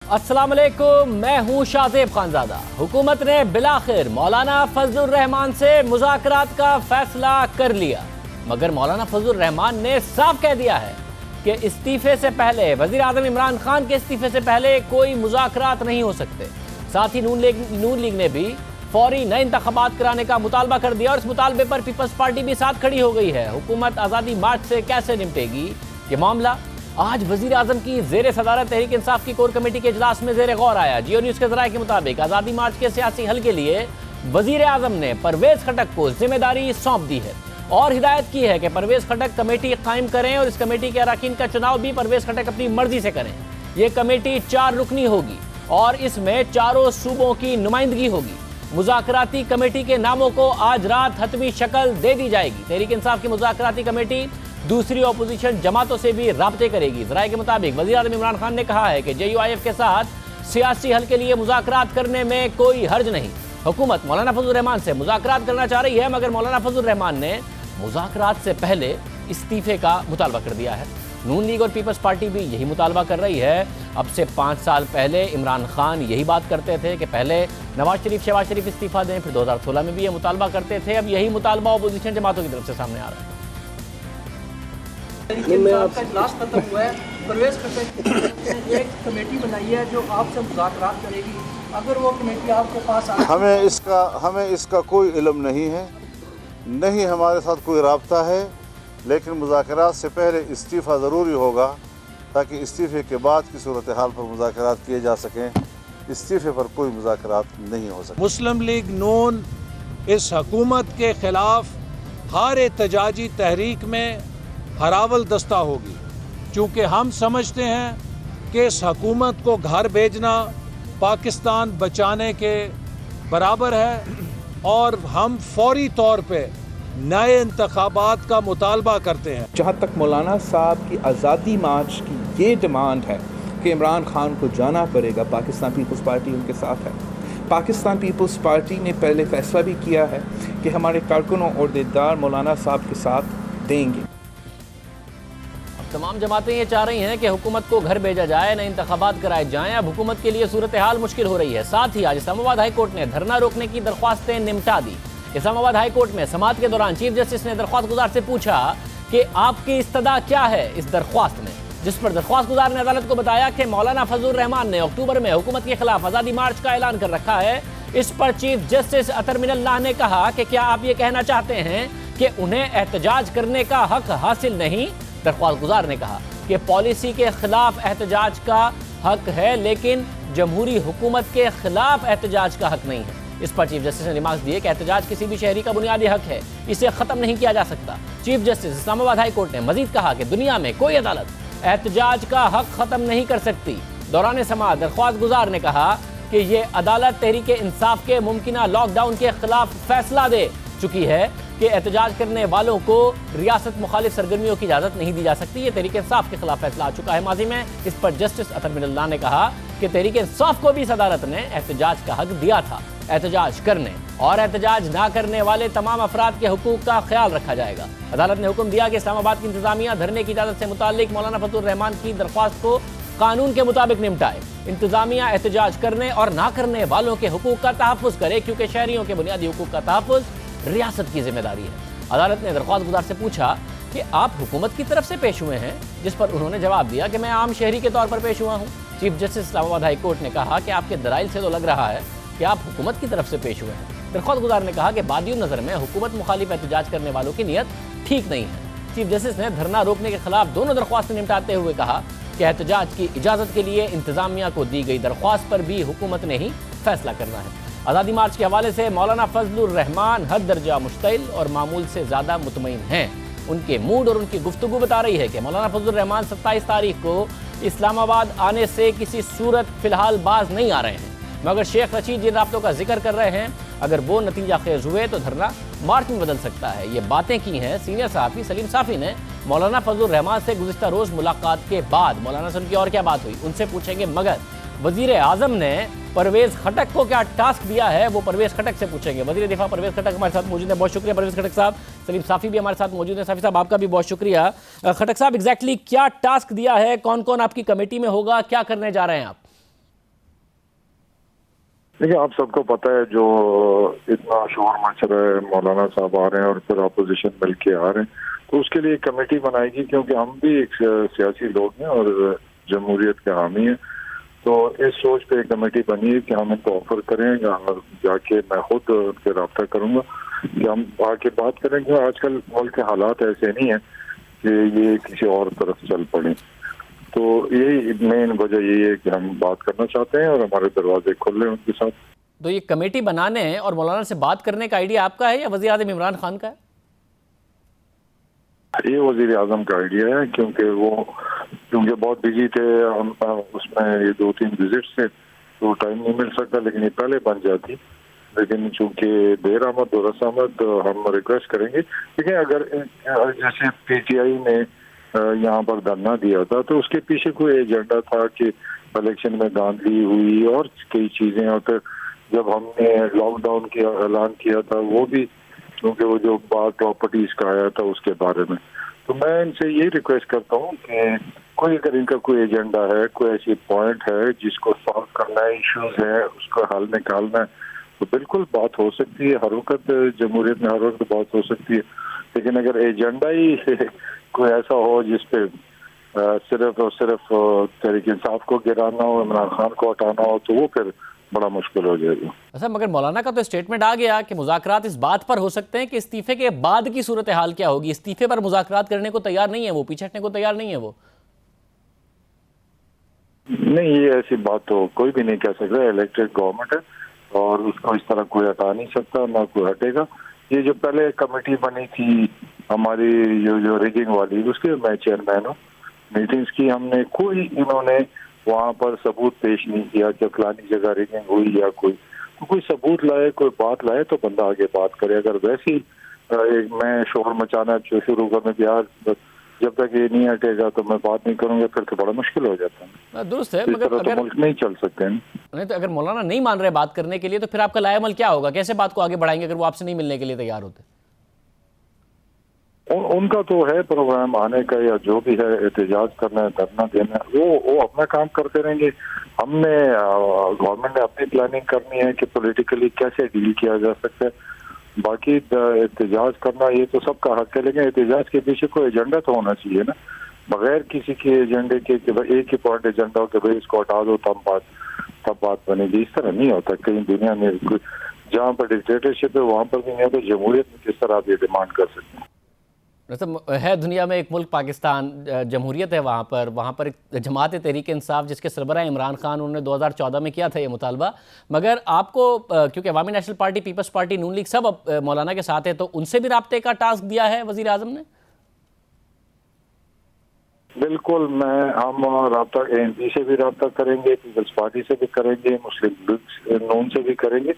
अस्सलाम वालेकुम, मैं हूं शाज़ेब खानज़ादा। हुकूमत ने बिलाखिर मौलाना फजलुर रहमान से मुज़ाकरात का फैसला कर लिया, मगर मौलाना फजलुर रहमान ने साफ कह दिया है कि इस्तीफे से पहले, वज़ीर आज़म इमरान खान के इस्तीफे से पहले कोई मुज़ाकरात नहीं हो सकते। साथ ही नून लीग ने भी फौरी नए इंतखाबात कराने का मुतालबा कर दिया और इस मुतालबे पर पीपल्स पार्टी भी साथ खड़ी हो गई है। हुकूमत आज़ादी मार्च से कैसे निपटेगी ये मामला आज वज़ीर आज़म की ज़ेर सदारत तहरीक इंसाफ की कोर कमेटी के इजलास में ज़ेर गौर आया। जियो न्यूज़ के ज़राए के मुताबिक आज़ादी मार्च के सियासी हल के लिए वज़ीर आज़म ने परवेज़ खटक को जिम्मेदारी सौंप दी है और हिदायत की है कि परवेज़ खटक कमेटी कायम करें और इस कमेटी के अरकान का चुनाव भी परवेज़ खटक अपनी मर्जी से करें। ये कमेटी 4 रुकनी होगी और इसमें चारों सूबों की नुमाइंदगी होगी। मुज़ाकराती कमेटी के नामों को आज रात हतमी शक्ल दे दी जाएगी। तहरीक इंसाफ की मुज़ाकराती कमेटी दूसरी अपोजिशन जमातों से भी राब्ते करेगी। ज़राए के मुताबिक वज़ीर आज़म इमरान खान ने कहा है कि JUIF के साथ सियासी हल के लिए मुज़ाकरात करने में कोई हर्ज नहीं। हुकूमत मौलाना फजलुर रहमान से मुज़ाकरात करना चाह रही है, मगर मौलाना फजलुर रहमान ने मुज़ाकरात से पहले इस्तीफे का मुतालबा कर दिया है। नून लीग और पीपल्स पार्टी भी यही मुतालबा कर रही है। अब से 5 साल पहले इमरान खान यही बात करते थे कि पहले नवाज शरीफ शहबाज शरीफ इस्तीफा दें, फिर 2016 में भी ये मुतालबा करते थे। अब यही मुतालबा अपोजिशन जमातों की तरफ से सामने आ रहा है। का इजलास खत्म हुआ है, परवेज़ खटक ने एक कमेटी बनाई है जो आपसे मुज़ाकरात करेगी। अगर वो कमेटी आपके पास हमें इसका कोई इल्म नहीं है, नहीं हमारे साथ कोई राब्ता है, लेकिन मुज़ाकरात से पहले इस्तीफ़ा ज़रूरी होगा ताकि इस्तीफ़े के बाद की सूरत हाल पर मुज़ाकरात किए जा सकें। इस्तीफ़े पर कोई मुज़ाकरात नहीं हो सकते। मुस्लिम लीग नून इस हुकूमत के ख़िलाफ़ हर एहतजाजी तहरीक में हरावल दस्ता होगी, क्योंकि हम समझते हैं कि इस हुकूमत को घर भेजना पाकिस्तान बचाने के बराबर है और हम फौरी तौर पे नए इंतखाबात का मुतालबा करते हैं। जहाँ तक मौलाना साहब की आज़ादी मार्च की ये डिमांड है कि इमरान खान को जाना पड़ेगा, पाकिस्तान पीपल्स पार्टी उनके साथ है। पाकिस्तान पीपल्स पार्टी ने पहले फैसला भी किया है कि हमारे कारकुनों और देदार मौलाना साहब के साथ देंगे। तमाम जमातें ये चाह रही हैं कि हुकूमत को घर भेजा जाए, नए इंतखाबात कराए जाएं। अब हुकूमत के लिए सूरत हाल मुश्किल हो रही है। साथ ही आज इस्लामाबाद हाई कोर्ट ने धरना रोकने की दरख्वास्तें निपटा दी। इस्लामाबाद हाई कोर्ट में समाअत के दौरान चीफ जस्टिस ने दरख्वास्त गुजार से पूछा कि आपकी इस्तदा क्या है इस दरख्वास्त में, जिस पर दरख्वास्त गुजार ने अदालत को बताया कि मौलाना फजलुर रहमान ने अक्टूबर में हुकूमत के खिलाफ आज़ादी मार्च का ऐलान कर रखा है। इस पर चीफ जस्टिस अतर मिनल्लाह ने कहा कि क्या आप ये कहना चाहते हैं कि उन्हें एहतजाज करने का हक हासिल नहीं। दरख्वास्त गुजार ने कहा कि पॉलिसी के खिलाफ एहतजाज का हक है, लेकिन जमहूरी हुकूमत के खिलाफ एहतजाज का हक नहीं है। इस पर चीफ जस्टिस ने रिमार्क्स दिए कि एहतजाज किसी भी शहरी का बुनियादी हक है, इसे ख़त्म नहीं किया जा सकता। Chief justice Islamabad high court ने मजीद कहा कि दुनिया में कोई अदालत एहतजाज का हक ख़त्म नहीं कर सकती। दौरान समाअत दरख्वास्त गुजार ने कहा कि ये अदालत तहरीक इंसाफ के मुमकिना लॉकडाउन के खिलाफ फैसला दे चुकी है कि एहतजाज करने वालों को रियासत मुखालिफ सरगर्मियों की इजाज़त नहीं दी जा सकती। ये तहरीक इंसाफ के खिलाफ फैसला आ चुका है माजी में। इस पर जस्टिस अतर मिनल्लाह ने कहा कि तहरीक इंसाफ को भी इस अदालत ने एहतजाज का हक दिया था। एहतजाज करने और एहतजाज ना करने वाले तमाम अफराद के हुकूक का ख्याल रखा जाएगा। अदालत ने हुक्म दिया कि इस्लामाबाद की इंतजामिया धरने की इजाज़त से मुताल्लिक मौलाना फजलुर रहमान की दरख्वास्त को कानून के मुताबिक निपटाए। इंतजामिया एहतजाज करने और ना करने वालों के हुकूक का तहफ़्फ़ुज़ करे, क्योंकि शहरियों के बुनियादी हुकूक का तहफ़्फ़ुज़ रियासत की जिम्मेदारी है। अदालत ने दरख्वास्त गुजार से पूछा कि आप हुकूमत की तरफ से पेश हुए हैं, जिस पर उन्होंने जवाब दिया कि मैं आम शहरी के तौर पर पेश हुआ हूँ। Chief justice Islamabad high court ने कहा कि आपके दलाइल से तो लग रहा है कि आप हुकूमत की तरफ से पेश हुए हैं। दरख्वास्त गुजार ने कहा कि बादियों नज़र में हुकूमत मुखालिफ एहतजाज करने वालों की नीयत ठीक नहीं है। चीफ जस्टिस ने धरना रोकने के खिलाफ दोनों दरख्वास्तें निपटाते हुए कहा कि एहतजाज की इजाज़त के लिए इंतजामिया को दी गई दरख्वास्त पर भी हुकूमत ने ही फैसला करना है। आज़ादी मार्च के हवाले से मौलाना फजलुर रहमान हद दर्जा मुश्तइल और मामूल से ज़्यादा मुतमईन हैं। उनके मूड और उनकी गुफ्तगू बता रही है कि मौलाना फजलुर रहमान 27 तारीख को इस्लामाबाद आने से किसी सूरत फ़िलहाल बाज नहीं आ रहे हैं, मगर शेख रशीद जिन राब्तों का जिक्र कर रहे हैं, अगर वो नतीजा खेज हुए तो धरना मार्च में बदल सकता है। ये बातें की हैं सीनियर सहाफ़ी सलीम साफ़ी ने मौलाना फजलुर रहमान से गुज़िश्ता रोज़ मुलाकात के बाद। मौलाना से उनकी और क्या बात हुई उनसे पूछेंगे, मगर वज़ीर आज़म ने परवेज़ खटक को क्या टास्क दिया है वो परवेज़ खटक से पूछेंगे। वज़ीर दिफा परवेज़ खटक हमारे साथ मौजूद है, बहुत शुक्रिया परवेज़ खटक साहब। सलीम साफ़ी भी हमारे साथ मौजूद है। साफ़ी साहब आपका भी बहुत शुक्रिया। खटक साहब एग्जैक्टली क्या टास्क दिया है, कौन कौन आपकी कमेटी में होगा, क्या करने जा रहे हैं आप? देखिए, आप सबको पता है जो इतना शोर मच रहा है, मौलाना साहब आ रहे हैं और फिर अपोजिशन मिल के आ रहे हैं, तो उसके लिए एक कमेटी बनाएगी, क्योंकि हम भी एक सियासी लोग हैं और जमहूरियत के हामी हैं। तो इस सोच पे एक कमेटी बनी है कि हम इनको ऑफर करें, और जाके मैं खुद उनसे रब्ता करूंगा कि हम आके बात करेंगे। आजकल मुल्क के हालात ऐसे नहीं है कि ये किसी और तरफ चल पड़े, तो यही मेन वजह यही है कि हम बात करना चाहते हैं और हमारे दरवाजे खुले हैं उनके साथ। तो ये कमेटी बनाने और मौलाना से बात करने का आइडिया आपका है या वज़ीर आज़म इमरान खान का है? ये वजीर आजम का आइडिया है, क्योंकि बहुत बिजी थे हम, उसमें ये 2-3 विजिट्स थे तो टाइम नहीं मिल सकता, लेकिन ये पहले बन जाती। लेकिन चूंकि देर आमद और रसामद, हम रिक्वेस्ट करेंगे। देखिए, अगर जैसे पीटीआई ने यहाँ पर धरना दिया था तो उसके पीछे कोई एजेंडा था कि इलेक्शन में धांधली हुई और कई चीजें, और फिर जब हमने लॉकडाउन का ऐलान किया था वो भी क्योंकि वो जो बात प्रॉपर्टीज का आया था उसके बारे में। तो मैं इनसे यही रिक्वेस्ट करता हूँ कि कोई अगर इनका कोई एजेंडा है, कोई ऐसी पॉइंट है जिसको सॉल्व करना है, इश्यूज है उसको हल निकालना है, तो बिल्कुल बात हो सकती है। हर वक्त जमहूरियत में हर वक्त बात हो सकती है, लेकिन अगर एजेंडा ही कोई ऐसा हो जिसपे सिर्फ और सिर्फ तहरीक इंसाफ को गिराना हो, इमरान खान को हटाना हो, तो वो फिर बड़ा मुश्किल हो जाएगा। अच्छा, मगर मौलाना का तो स्टेटमेंट आ गया कि मुज़ाकरात इस बात पर हो सकते हैं कि इस्तीफे के बाद की सूरत हाल क्या होगी। इस्तीफे पर मुज़ाकरात करने को तैयार नहीं है वो, पीछे हटने को तैयार नहीं है वो। नहीं, ये ऐसी बात तो कोई भी नहीं कह सकता। इलेक्टेड गवर्नमेंट है और उसको इस तरह कोई हटा नहीं सकता, ना कोई हटेगा। ये जो पहले कमेटी बनी थी हमारी जो रिगिंग वाली, उसके मैं चेयरमैन हूँ। मीटिंग्स की हमने, कोई इन्होंने वहाँ पर सबूत पेश नहीं किया कि फलानी जगह रिगिंग हुई या कोई सबूत लाए, कोई बात लाए तो बंदा आगे बात करे। अगर वैसी मैं शोर मचाना शुरू करने की, यार जब तक ये नहीं हटेगा तो मैं बात नहीं करूंगा, फिर तो बड़ा मुश्किल हो जाता है। दुरुस्त है, इस मगर तरह तो अगर मुल्क नहीं चल सकते हैं। नहीं तो अगर मौलाना नहीं मान रहे बात करने के लिए, तो फिर आपका लाएमल क्या होगा? कैसे बात को आगे बढ़ाएंगे अगर वो आपसे नहीं मिलने के लिए तैयार होते? उनका तो है प्रोग्राम आने का या जो भी है, एहतजाज करना है, धरना देना है, वो अपना काम करते रहेंगे। हमने गवर्नमेंट ने अपनी प्लानिंग करनी है कि पॉलिटिकली कैसे डील किया जा सकता है। बाकी एहतजाज करना ये तो सबका हक है, लेकिन एहतजाज के पीछे कोई एजेंडा तो होना चाहिए ना। बगैर किसी के एजेंडे के कि भाई एक ही पॉइंट एजेंडा हो कि भाई इसको हटा दो तब बात बनेगी, इस तरह नहीं होता। कहीं दुनिया में जहाँ पर डिक्टेटरशिप है वहाँ पर भी नहीं होता। जमहूरियत में किस तरह आप ये डिमांड कर सकते हैं? मतलब है दुनिया में एक मुल्क पाकिस्तान, जमहूरियत है वहाँ पर एक जमात तहरीक इंसाफ जिसके सरबराह इमरान खान, उन्होंने 2014 में किया था ये मुतालबा। मगर आपको क्योंकि अवामी नेशनल पार्टी, पीपल्स पार्टी, नून लीग सब मौलाना के साथ है, तो उनसे भी राब्ते का टास्क दिया है वज़ीर आज़म ने? बिल्कुल, हम राब्ता ANP से भी राब्ता करेंगे, पीपल्स पार्टी से भी करेंगे, मुस्लिम लीग नून से भी करेंगे,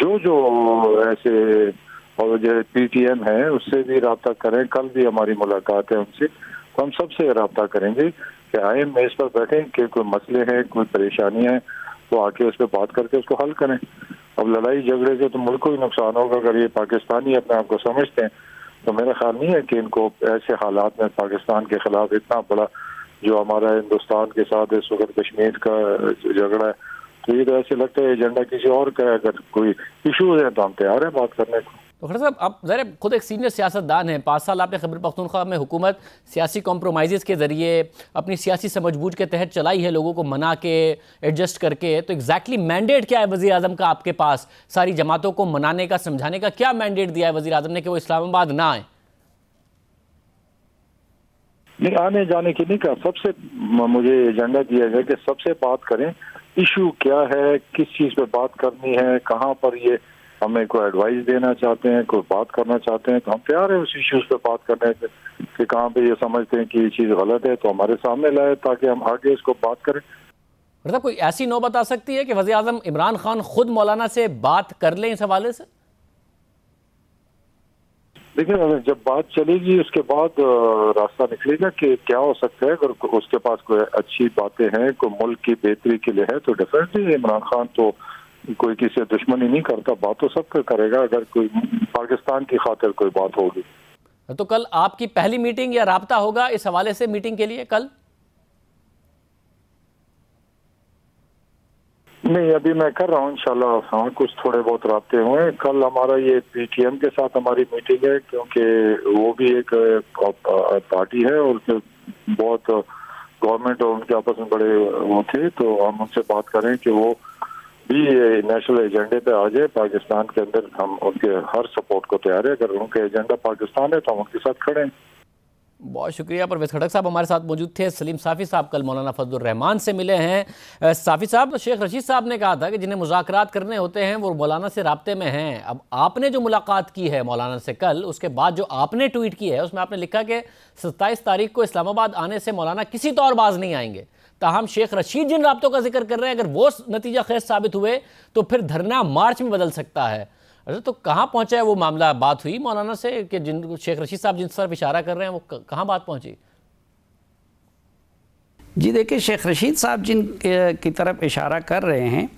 जो ऐसे, और जो PTM है उससे भी राब्ता करें। कल भी हमारी मुलाकात है उनसे, तो हम सबसे राब्ता करेंगे कि आए मेज पर बैठें कि कोई मसले हैं, कोई परेशानी है तो आके उस पर बात करके उसको हल करें। अब लड़ाई झगड़े से तो मुल्क को ही नुकसान होगा। अगर ये पाकिस्तानी अपने आप को समझते हैं तो मेरा ख्याल नहीं है कि इनको ऐसे हालात में पाकिस्तान के खिलाफ इतना बड़ा जो हमारा हिंदुस्तान के साथ इस वक्त कश्मीर का झगड़ा है, तो ये तो ऐसे लगता है एजेंडा किसी और का है। अगर कोई इशूज है तो हम तैयार हैं बात करने को। तो खैर साहब, आप ज़रा खुद एक सीनियर सियासतदान हैं, 5 साल आपने खैबर पख्तूनख्वा में हुकूमत सियासी कॉम्प्रोमाइज़ के ज़रिए अपनी सियासी समझबूझ के तहत चलाई है, लोगों को मना के, एडजस्ट करके। तो एग्जैक्टली मैंडेट क्या है वज़ीर आज़म का आपके पास? सारी जमातों को मनाने का, समझाने का क्या मैंडेट दिया है वज़ीर आज़म ने कि वो इस्लामाबाद ना आए? नहीं, आने जाने की नहीं कहा। सबसे मुझे एजेंडा दिया गया कि सबसे बात करें, इशू क्या है, किस चीज़ पे बात करनी है, कहाँ पर ये हमें कोई एडवाइस देना चाहते हैं, कोई बात करना चाहते हैं, तो हम तैयार हैं उस इश्यूज पे बात करने के कि कहाँ पे ये समझते हैं कि ये चीज़ गलत है तो हमारे सामने लाए ताकि हम आगे इसको बात करें। मतलब कोई ऐसी नौबत आ सकती है कि वज़ीर आज़म इमरान खान खुद मौलाना से बात कर लें इस हवाले से? देखिए, जब बात चलेगी उसके बाद रास्ता निकलेगा कि क्या हो सकता है। अगर उसके पास कोई अच्छी बातें हैं, कोई मुल्क की बेहतरी के लिए है, तो डेफिनेटली इमरान खान तो कोई किसी दुश्मनी नहीं करता, बात तो सब करेगा अगर कोई पाकिस्तान की खातिर कोई बात होगी। तो कल आपकी पहली मीटिंग या राब्ता होगा इस हवाले से मीटिंग के लिए कल? नहीं, अभी मैं कर रहा हूँ इंशाल्लाह। हाँ, कुछ थोड़े बहुत राब्ते हुए। कल हमारा ये पीटीएम के साथ हमारी मीटिंग है, क्योंकि वो भी एक पार्टी है और बहुत गवर्नमेंट और उनके आपस में बड़े वो थे, तो हम उनसे बात करें कि वो भी नेशनल एजेंडे पे आ जाए पाकिस्तान के अंदर। हम उनके हर सपोर्ट को तैयार है, अगर उनके एजेंडा पाकिस्तान है तो हम उनके साथ खड़े हैं। बहुत शुक्रिया। परवेज़ खटक साहब हमारे साथ मौजूद थे। सलीम साफ़ी साहब कल मौलाना फजलुर रहमान से मिले हैं। साफ़ी साहब, शेख रशीद साहब ने कहा था कि जिन्हें मुज़ाकरात करने होते हैं वो मौलाना से राब्ते में हैं। अब आपने जो मुलाकात की है मौलाना से कल, उसके बाद जो आपने ट्वीट किया है उसमें आपने लिखा कि 27 तारीख को इस्लामाबाद आने से मौलाना किसी तौर बाज नहीं आएंगे। ताहम शेख रशीद जिन राब्तों का जिक्र कर रहे हैं, अगर वो नतीजा खेज साबित हुए तो फिर धरना मार्च में बदल सकता है। अच्छा, तो कहाँ पहुँचा है वो मामला? बात हुई मौलाना से कि जिन शेख रशीद साहब जिन तरफ इशारा कर रहे हैं वो कहाँ बात पहुँची? जी देखिए, शेख रशीद साहब जिन की तरफ इशारा कर रहे हैं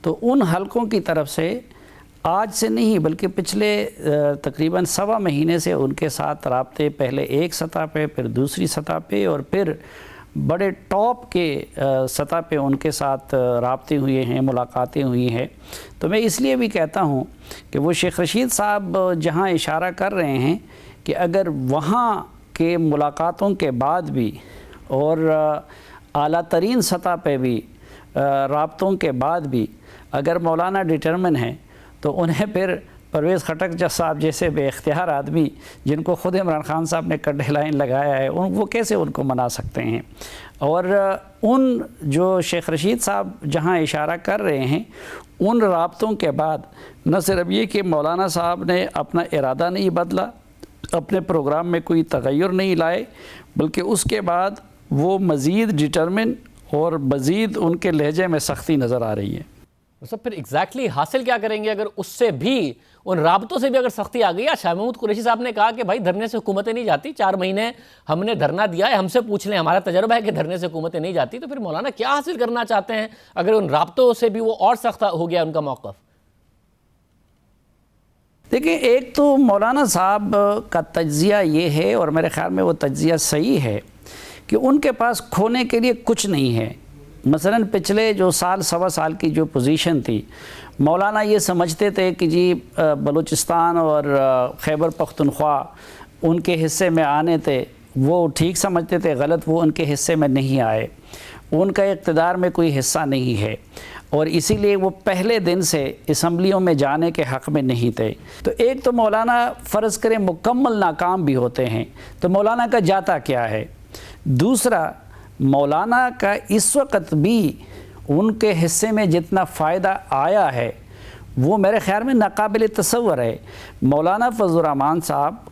तो उन हलकों की तरफ से आज से नहीं बल्कि पिछले तकरीबन 1.25 महीने से उनके साथ राब्ते, पहले एक सतह पे, फिर दूसरी सतह पे और फिर बड़े टॉप के सतह पे उनके साथ राब्ते हुए हैं, मुलाकातें हुई हैं। तो मैं इसलिए भी कहता हूँ कि वो शेख रशीद साहब जहाँ इशारा कर रहे हैं कि अगर वहाँ के मुलाकातों के बाद भी और आला तरीन सतह पे भी राब्तों के बाद भी अगर मौलाना डिटर्मिन है तो उन्हें फिर परवेज़ खटक साहब जैसे बेख्तियार आदमी, जिनको ख़ुद इमरान खान साहब ने कट लाइन लगाया है, वो कैसे उनको मना सकते हैं? और उन जो शेख रशीद साहब जहां इशारा कर रहे हैं उन राब्तों के बाद न सिर्फ ये कि मौलाना साहब ने अपना इरादा नहीं बदला, अपने प्रोग्राम में कोई तगय्युर नहीं लाए, बल्कि उसके बाद वो मज़ीद डिटर्मिन और मज़ीद उनके लहजे में सख्ती नज़र आ रही है। सब फिर एग्जैक्टली हासिल क्या करेंगे अगर उससे भी, उन राब्तों से भी अगर सख्ती आ गई? या शाह महमूद कुरैशी साहब ने कहा कि भाई धरने से हुकूमतें नहीं जाती, 4 महीने हमने धरना दिया है, हमसे पूछ लें, हमारा तजर्बा है कि धरने से हुकूमतें नहीं जाती। तो फिर मौलाना क्या हासिल करना चाहते हैं अगर उन राब्तों से भी वो और सख्त हो गया उनका मौक़िफ़? देखिए, एक तो मौलाना साहब का तज्ज़िया ये है और मेरे ख़्याल में वो तज्ज़िया सही है कि उनके पास खोने के लिए कुछ नहीं है। मसलन पिछले जो साल, 1.25 साल की जो पोजीशन थी, मौलाना ये समझते थे कि जी बलूचिस्तान और खैबर पख्तूनख्वा उनके हिस्से में आने थे, वो ठीक समझते थे, गलत, वो उनके हिस्से में नहीं आए, उनका इक़्तिदार में कोई हिस्सा नहीं है और इसीलिए वो पहले दिन से असम्बलियों में जाने के हक़ में नहीं थे। तो एक तो मौलाना फ़र्ज़ करें मुकम्मल नाकाम भी होते हैं तो मौलाना का जाता क्या है? दूसरा, मौलाना का इस वक्त भी उनके हिस्से में जितना फ़ायदा आया है वो मेरे ख़्याल में नाकाबिल तसव्वुर है। मौलाना फजलुर रहमान साहब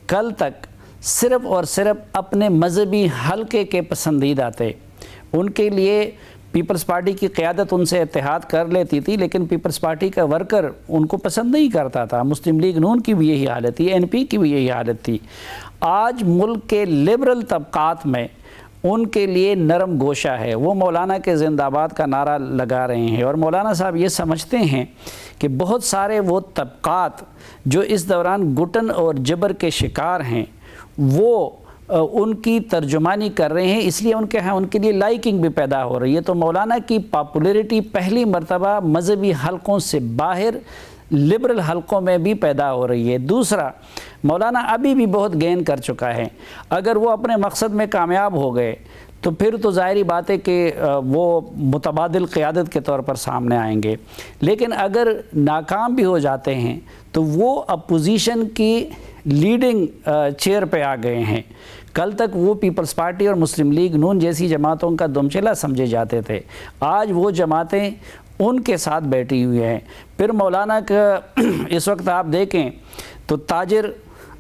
कल तक सिर्फ़ और सिर्फ अपने मज़हबी हलके के पसंदीदा थे। उनके लिए पीपल्स पार्टी की क़यादत उनसे इत्तेहाद कर लेती थी, लेकिन पीपल्स पार्टी का वर्कर उनको पसंद नहीं करता था। मुस्लिम लीग नून की भी यही हालत थी, NP की भी यही हालत थी। आज मुल्क के लिबरल तबक़ात में उनके लिए नरम गोशा है, वो मौलाना के ज़िंदाबाद का नारा लगा रहे हैं और मौलाना साहब ये समझते हैं कि बहुत सारे वो तबक़ात जो इस दौरान घुटन और जबर के शिकार हैं वो उनकी तर्जुमानी कर रहे हैं, इसलिए उनके यहाँ उनके लिए लाइकिंग भी पैदा हो रही है। तो मौलाना की पॉपुलैरिटी पहली मर्तबा मजहबी हलकों से बाहर लिबरल हलकों में भी पैदा हो रही है। दूसरा, मौलाना अभी भी बहुत गेन कर चुका है, अगर वो अपने मकसद में कामयाब हो गए तो फिर तो ज़ाहिरी बात है कि वो मुतबादिल क़यादत के तौर पर सामने आएंगे, लेकिन अगर नाकाम भी हो जाते हैं तो वो अपोजिशन की लीडिंग चेयर पे आ गए हैं। कल तक वो पीपल्स पार्टी और मुस्लिम लीग नून जैसी जमातों का दुमचला समझे जाते थे, आज वो जमातें उनके साथ बैठी हुई हैं। फिर मौलाना का इस वक्त आप देखें तो ताजिर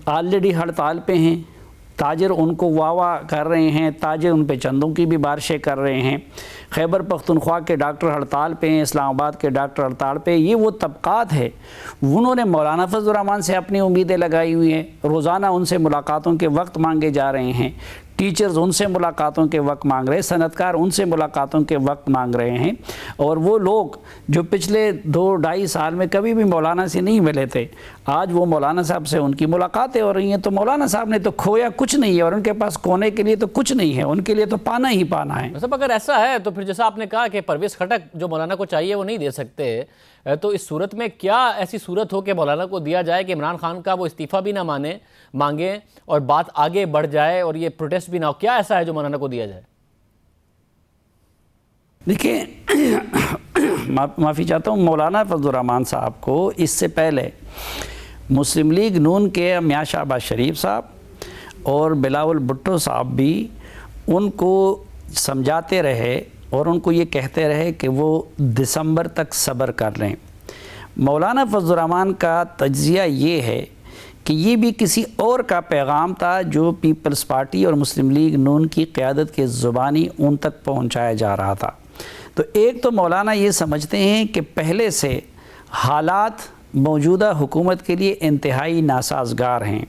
ऑलरेडी हड़ताल पे हैं, ताजिर उनको वाह कर रहे हैं, ताजिर उन पे चंदों की भी बारिशें कर रहे हैं। खैबर पख्तूनख्वा के डॉक्टर हड़ताल पे हैं, इस्लामाबाद के डॉक्टर हड़ताल पे। ये वो तबक़ात है, उन्होंने मौलाना फजलुर रहमान से अपनी उम्मीदें लगाई हुई हैं, रोज़ाना उनसे मुलाकातों के वक्त मांगे जा रहे हैं। टीचर्स उनसे मुलाकातों के वक्त मांग रहे हैं, सनतकार उनसे मुलाकातों के वक्त मांग रहे हैं। और वो लोग जो पिछले 2-2.5 साल में कभी भी मौलाना से नहीं मिले थे, आज वो मौलाना साहब से उनकी मुलाकातें हो रही हैं। तो मौलाना साहब ने तो खोया कुछ नहीं है और उनके पास खोने के लिए तो कुछ नहीं है, उनके लिए तो पाना ही पाना है। मतलब अगर ऐसा है तो फिर जैसा आपने कहा कि परवेज़ खटक जो मौलाना को चाहिए वो नहीं दे सकते, तो इस सूरत में क्या ऐसी सूरत हो कि मौलाना को दिया जाए कि इमरान खान का वो इस्तीफ़ा भी ना मांगे और बात आगे बढ़ जाए और ये प्रोटेस्ट भी ना हो? क्या ऐसा है जो मौलाना को दिया जाए? देखिए माफ़ी चाहता हूँ, मौलाना फजलुर रहमान साहब को इससे पहले मुस्लिम लीग नून के मियां शहबाज शरीफ साहब और बिलावल भुट्टो साहब भी उनको समझाते रहे और उनको ये कहते रहे कि वो दिसंबर तक सब्र कर लें। मौलाना फजलुर रहमान का तज्ज़िया ये है कि ये भी किसी और का पैगाम था जो पीपल्स पार्टी और मुस्लिम लीग नून की क़यादत के ज़ुबानी उन तक पहुंचाया जा रहा था। तो एक तो मौलाना ये समझते हैं कि पहले से हालात मौजूदा हुकूमत के लिए इंतहाई नासाज़गार हैं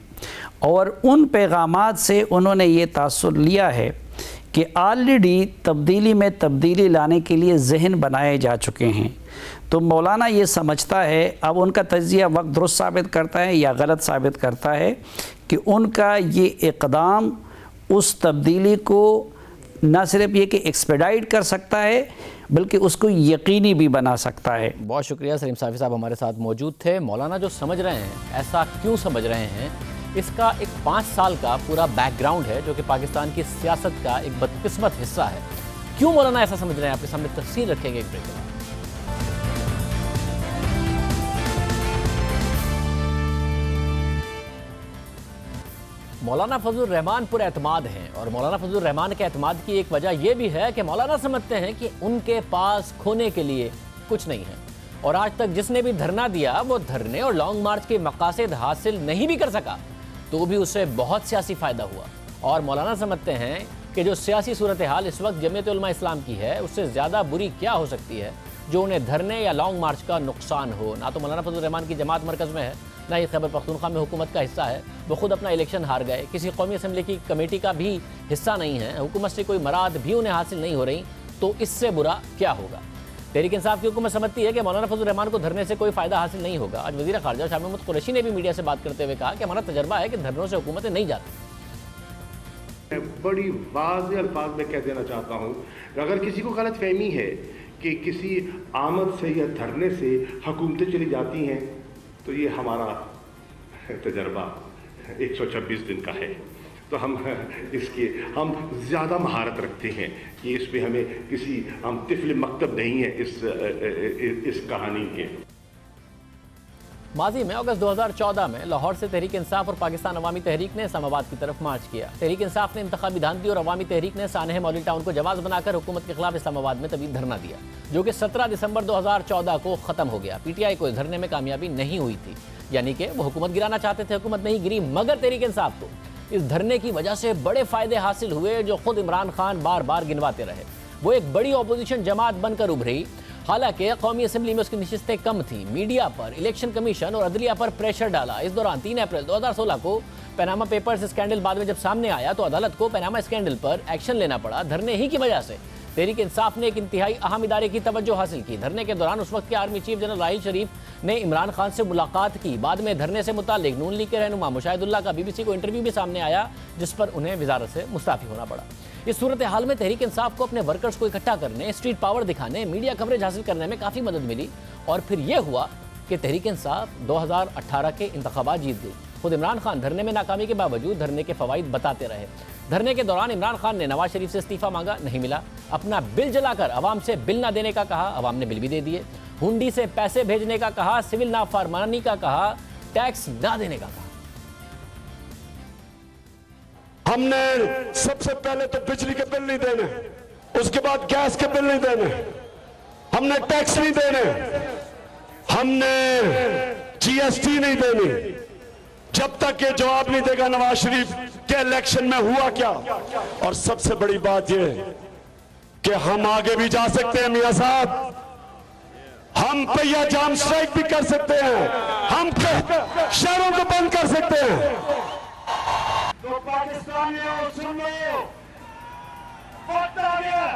और उन पैगामात से उन्होंने ये तासुर लिया है कि ऑलरेडी तब्दीली में तब्दीली लाने के लिए जहन बनाए जा चुके हैं। तो मौलाना ये समझता है, अब उनका तज्ज़िया वक्त दुरुस्त साबित करता है या गलत साबित करता है, कि उनका ये इक़दाम उस तब्दीली को न सिर्फ ये कि एक्सपेडाइट कर सकता है बल्कि उसको यकीनी भी बना सकता है। बहुत शुक्रिया, सलीम साफ़ी साहब हमारे साथ मौजूद थे। मौलाना जो समझ रहे हैं, ऐसा क्यों समझ रहे हैं, इसका एक 5 साल का पूरा बैकग्राउंड है जो कि पाकिस्तान की सियासत का एक बदकिस्मत हिस्सा है। क्यों मौलाना ऐसा समझ रहे हैं, आपके सामने तफसील रखेंगे एक ब्रेक के बाद। मौलाना फजलुर रहमान पुरएतमाद हैं और मौलाना फजलुर रहमान के एतमाद की एक वजह यह भी है कि मौलाना समझते हैं कि उनके पास खोने के लिए कुछ नहीं है और आज तक जिसने भी धरना दिया वो धरने और लॉन्ग मार्च के मकासद हासिल नहीं भी कर सका तो भी उससे बहुत सियासी फ़ायदा हुआ। और मौलाना समझते हैं कि जो सियासी सूरत हाल इस वक्त जमीयत उलमा इस्लाम की है उससे ज़्यादा बुरी क्या हो सकती है जो उन्हें धरने या लॉन्ग मार्च का नुकसान हो। ना तो मौलाना फजलुर रहमान की जमात मरकज़ में है, ना ही खैबर पख्तूनख्वा में हुकूमत का हिस्सा है। वो खुद अपना इलेक्शन हार गए, किसी कौमी असम्बली की कमेटी का भी हिस्सा नहीं है, हुकूमत से कोई मराद भी उन्हें हासिल नहीं हो रही, तो इससे बुरा क्या होगा। तहरीक इंसाफ की हुकूमत समझती है कि मौलाना फजलुर रहमान को धरने से कोई फ़ायदा हासिल नहीं होगा। आज वज़ीर ख़ारजा शाह महमूद कुरैशी ने भी मीडिया से बात करते हुए कहा कि हमारा तजर्बा है कि धरनों से हुकूमतें नहीं जाती। बड़ी वाज़ेह अल्फाज में कह देना चाहता हूँ, अगर किसी को गलत फहमी है कि किसी आमद से या धरने से हुकूमतें चली जाती हैं तो ये हमारा तजर्बा 126 दिन का है। तो हम ज़्यादा महारत रखते हैं कि इसमें हमें हम तिफल मकतब नहीं है इस कहानी के। माजी में अगस्त 2014 में लाहौर से तहरीक इंसाफ और पाकिस्तान अवामी तहरीक ने इस्लामाबाद की तरफ मार्च किया। तहरीक इंसाफ ने इंतखाबी धांधली और अवामी तहरीक ने सानह मौलवी टाउन को जवाब बनाकर हुकूमत के खिलाफ इस्लामाबाद में तवील धरना दिया, जो कि 17 दिसंबर 2014 को ख़त्म हो गया। PTI को इस धरने में कामयाबी नहीं हुई थी, यानी कि वो हुकूमत गिराना चाहते थे, हुकूमत नहीं गिरी, मगर तहरीक इंसाफ को इस धरने की वजह से बड़े फ़ायदे हासिल हुए जो खुद इमरान खान बार बार गिनवाते रहे। वो एक बड़ी अपोजिशन जमात बनकर उभरी। हालांकि कौमी असम्बली में उसकी नशिस्तें कम थी, मीडिया पर, इलेक्शन कमीशन और अदलिया पर प्रेशर डाला। इस दौरान 3 अप्रैल 2016 को पनामा पेपर्स स्कैंडल बाद में जब सामने आया तो अदालत को पनामा स्कैंडल पर एक्शन लेना पड़ा। धरने ही की वजह से तहरीक इंसाफ ने एक इंतहाई अहम इदारे की तवज्जो हासिल की। धरने के दौरान उस वक्त के आर्मी चीफ जनरल राहिल शरीफ ने इमरान खान से मुलाकात की। बाद में धरने से मुतालिक नून लीग के रहनुमा मुशाहिदुल्लाह का BBC को इंटरव्यू भी सामने आया, जिस पर उन्हें वजारत से मुस्ताफी होना पड़ा। इस सूरत हाल में तहरीक इंसाफ को अपने वर्कर्स को इकट्ठा करने, स्ट्रीट पावर दिखाने, मीडिया कवरेज हासिल करने में काफ़ी मदद मिली और फिर यह हुआ कि तहरीक इंसाफ 2018 के इंतखाबात जीत गई। खुद इमरान खान धरने में नाकामी के बावजूद धरने के फ़वाइद बताते रहे। धरने के दौरान इमरान खान ने नवाज शरीफ से इस्तीफ़ा मांगा, नहीं मिला। अपना बिल जलाकर अवाम से बिल ना देने का कहा, अवाम ने बिल भी दे दिए। हुंडी से पैसे भेजने का कहा, सिविल नाफरमानी का कहा, टैक्स ना देने का कहा। हमने सबसे पहले तो बिजली के बिल नहीं देने, उसके बाद गैस के बिल नहीं देने, हमने टैक्स नहीं देने, हमने GST नहीं देनी जब तक ये जवाब नहीं देगा नवाज शरीफ के इलेक्शन में हुआ क्या। और सबसे बड़ी बात ये कि हम आगे भी जा सकते हैं मियां साहब, हम पहिया जाम स्ट्राइक भी कर सकते हैं, हम शहरों को बंद कर सकते हैं। तो पाकिस्तानियों सुन लो, वक्त आ गया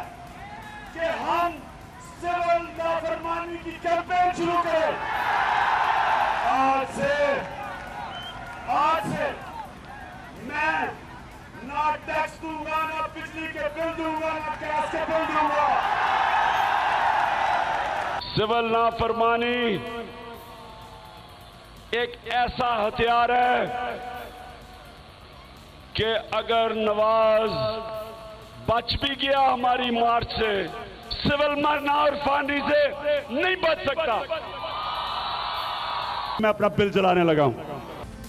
कि हम सिविल नाफरमानी की कैंपेन शुरू करें। आज से मैं ना टैक्स दूंगा, ना बिजली के बिल दूंगा, ना गैस के बिल दूंगा। सिविल नाफरमानी एक ऐसा हथियार है कि अगर नवाज बच भी गया हमारी मार्च से, सिविल नाफरमानी से नहीं बच सकता। मैं अपना बिल चलाने लगा हूं।